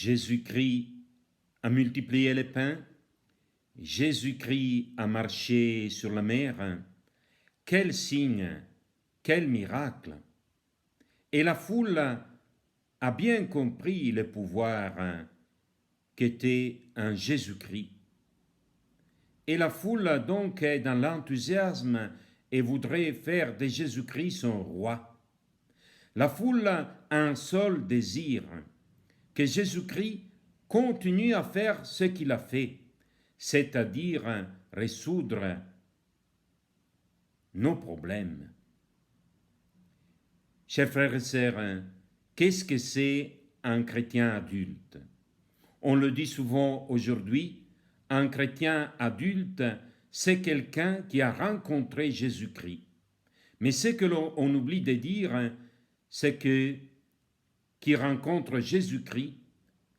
Jésus-Christ a multiplié les pains, Jésus-Christ a marché sur la mer. Quel signe, quel miracle! Et la foule a bien compris le pouvoir qu'était en Jésus-Christ. Et la foule donc est dans l'enthousiasme et voudrait faire de Jésus-Christ son roi. La foule a un seul désir, que Jésus-Christ continue à faire ce qu'il a fait, c'est-à-dire résoudre nos problèmes. Chers frères et sœurs, qu'est-ce que c'est un chrétien adulte? On le dit souvent aujourd'hui, un chrétien adulte, c'est quelqu'un qui a rencontré Jésus-Christ. Mais ce que l'on oublie de dire, c'est que qui rencontre Jésus-Christ,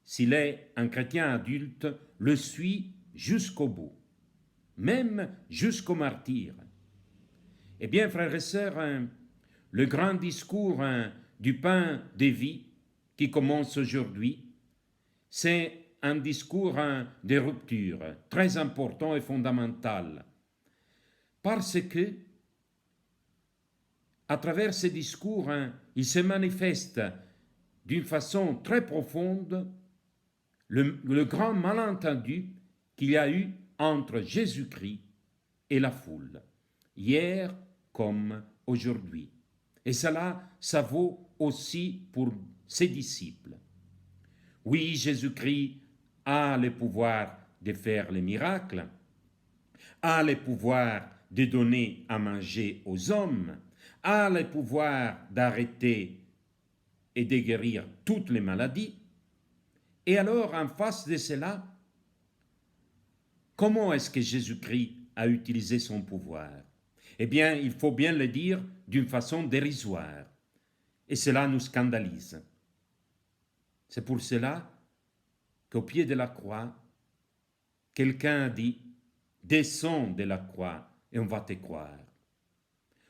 s'il est un chrétien adulte, le suit jusqu'au bout, même jusqu'au martyre. Eh bien, frères et sœurs, le grand discours du pain de vie qui commence aujourd'hui, c'est un discours de rupture très important et fondamental. Parce que, à travers ce discours, il se manifeste d'une façon très profonde le grand malentendu qu'il y a eu entre Jésus-Christ et la foule, hier comme aujourd'hui. Et cela, ça vaut aussi pour ses disciples. Oui, Jésus-Christ a le pouvoir de faire les miracles, a le pouvoir de donner à manger aux hommes, a le pouvoir d'arrêter et de guérir toutes les maladies. Et alors, en face de cela, comment est-ce que Jésus-Christ a utilisé son pouvoir? Eh bien, il faut bien le dire d'une façon dérisoire. Et cela nous scandalise. C'est pour cela qu'au pied de la croix, quelqu'un a dit « Descends de la croix et on va te croire ».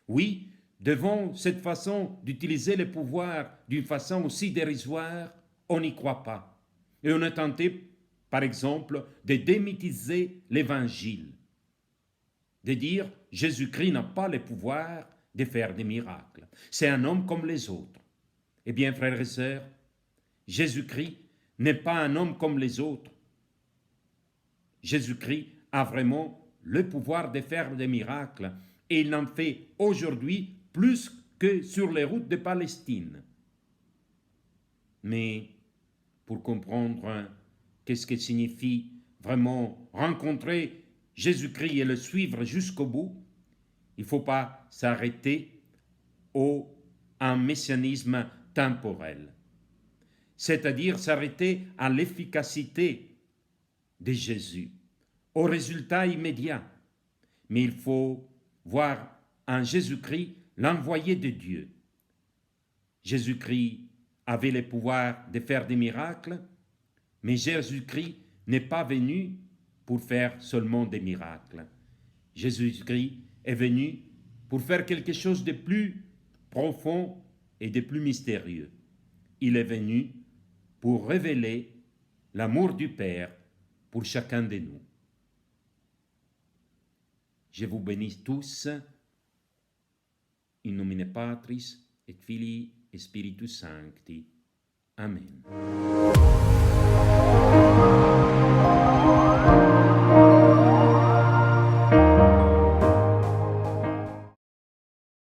Oui, devant cette façon d'utiliser le pouvoir d'une façon aussi dérisoire, on n'y croit pas. Et on est tenté, par exemple, de démythiser l'Évangile, de dire « Jésus-Christ n'a pas le pouvoir de faire des miracles. C'est un homme comme les autres. » Eh bien, frères et sœurs, Jésus-Christ n'est pas un homme comme les autres. Jésus-Christ a vraiment le pouvoir de faire des miracles et il en fait aujourd'hui plus que sur les routes de Palestine. Mais pour comprendre qu'est-ce que signifie vraiment rencontrer Jésus-Christ et le suivre jusqu'au bout, il ne faut pas s'arrêter à un messianisme temporel, c'est-à-dire s'arrêter à l'efficacité de Jésus, au résultat immédiat. Mais il faut voir en Jésus-Christ l'envoyé de Dieu. Jésus-Christ avait le pouvoir de faire des miracles, mais Jésus-Christ n'est pas venu pour faire seulement des miracles. Jésus-Christ est venu pour faire quelque chose de plus profond et de plus mystérieux. Il est venu pour révéler l'amour du Père pour chacun de nous. Je vous bénis tous, in nomine Patris et Filii et Spiritus Sancti. Amen.